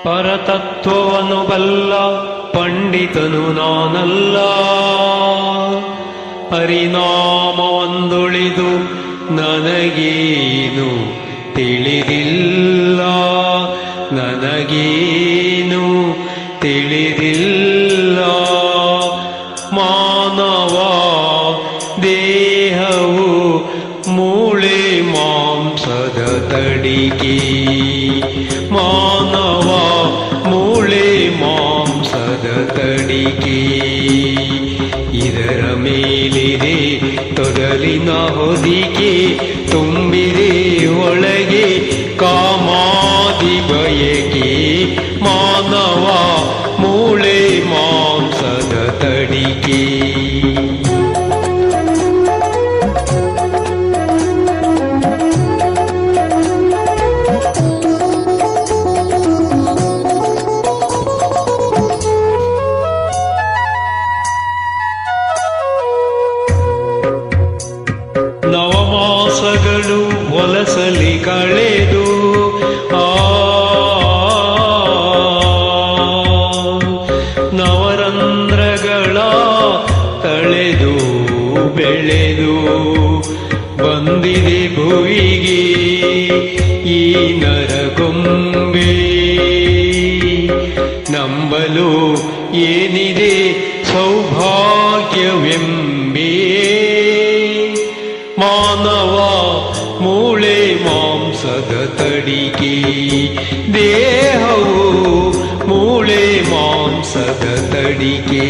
ಪರತತ್ವವನ್ನು ಬಲ್ಲ ಪಂಡಿತನು ನಾನಲ್ಲ. ಪರಿಣಾಮವೊಂದುಳಿದು ನನಗೇನು ತಿಳಿದಿಲ್ಲ, ನನಗೇನು ತಿಳಿದಿಲ್ಲ. ಮಾನವ ದೇಹವು ಮೂಳೆ ಮಾಂಸದ ತಡಿಕೆ, ಮಾನವ ಮೂಳೆ ಮಾಂಸದ ತಡಿಕೆ. ಇದರ ಮೇಲಿದೆ ತೊಗಲಿನ ಹೊದಿಕೆ, ತುಂಬಿದೆ ಒಳಗೆ ಕಾಮಾದಿ ಬಯಕೆ. ಮಾನವ ಮೂಳೆ ಮಾಂಸದ ತಡಿಕೆ. ನವಮಾಸಗಳು ಹೊಲಸಲಿ ಕಳೆದು ನವರಂಧ್ರಗಳ ತಳೆದು ಬೆಳೆದು ಬಂದಿದೆ ಭುವಿಗೆ ಈ ನರಗೊಂಬೆ. ನಂಬಲು ಏನಿದೆ ಸೌಭಾಗ್ಯವೆಂಬೇ. ಮಾನವ ಮೂಳೆ ಮಾಂಸದ ತಡಿಕೆ, ದೇಹವು ಮೂಳೆ ಮಾಂಸದ ತಡಿಕೆ.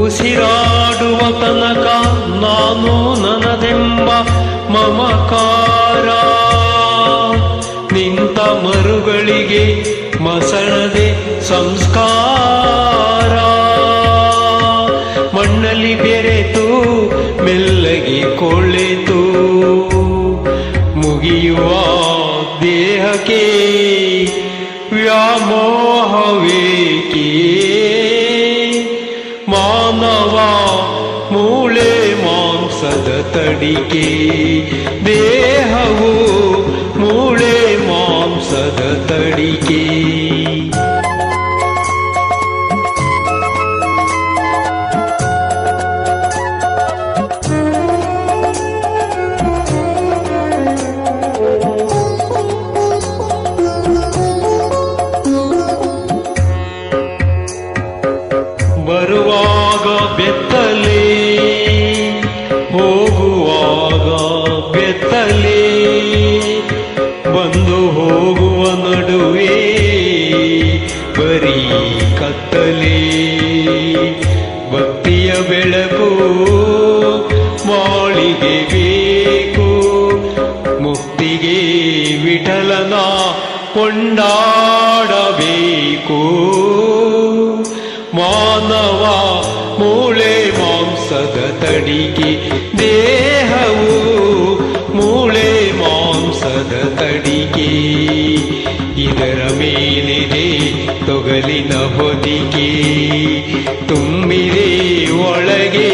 ಉಸಿರಾಡುವ ತನಕ ನಾನು ನನ್ನದೆಂಬ ಮಮಕಾರ. ನಿಂತ ಮರುಗಳಿಗೆ ಮಸಣದೆ ಸಂಸ್ಕಾರ. ಮಣ್ಣಲ್ಲಿ ಬೆರೆತು ಮೆಲ್ಲಗೆ ಕೊಳೆತು ಮುಗಿಯುವ ದೇಹಕ್ಕೆ ವ್ಯಾಮೋಹವೇಕೆ. ಮಾನವ ಮೂಳೆ ಮಾಂಸದ ತಡಿಕೆ, ದೇಹವು ಮೂಳೆ ಮಾಂಸದ ತಡಿಕೆ. ಬರುವಾಗ ಬೆತ್ತಲೆ, ಹೋಗುವಾಗ ಬೆತ್ತಲೆ, ಬಂದು ಹೋಗುವ ನಡುವೆ ಬರೀ ಕತ್ತಲೆ. ಭಕ್ತಿಯ ಬೆಳಕು ಬಾಳಿಗೆ ಬೇಕು, ಮುಕ್ತಿಗೆ ವಿಠಲನ ಕೊಂಡಾಡಬೇಕು. ಮಾನವ ಮೂಳೆ ಮಾಂಸದ ತಡಿಕೆ, ದೇಹವು ಮೂಳೆ ಮಾಂಸದ ತಡಿಕೆ. ಇದರ ಮೇಲಿದೆ ತೊಗಲಿನ ಹೊದಿಕೆ, ತುಂಬಿದೆ ಒಳಗೆ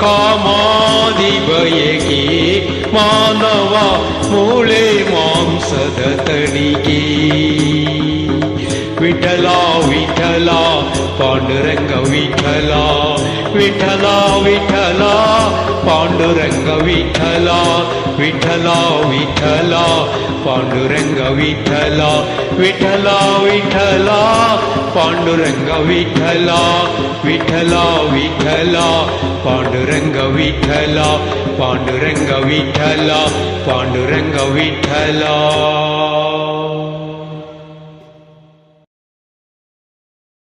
ಕಾಮಾದಿ ಬಯಕೆ. ಮಾನವ ಮೂಳೆ ಮಾಂಸದ ತಡಿಕೆ. ವಿಠಲ ವಿಠಲ ಪಾಂಡುರಂಗ ವಿಠಲ, ವಿಠಲ ವಿಠಲ ಪಾಂಡುರಂಗ ವಿಠಲ, ವಿಠಲ ವಿಠಲ ಪಾಂಡುರಂಗ ವಿಠಲ, ವಿಠಲ ವಿಠಲ ಪಾಂಡುರಂಗ ವಿಠಲ, ವಿಠಲ ವಿಠಲ ಪಾಂಡುರಂಗ ವಿಠಲ, ಪಾಂಡುರಂಗ ವಿಠಲ, ಪಾಂಡುರಂಗ ವಿಠಲ.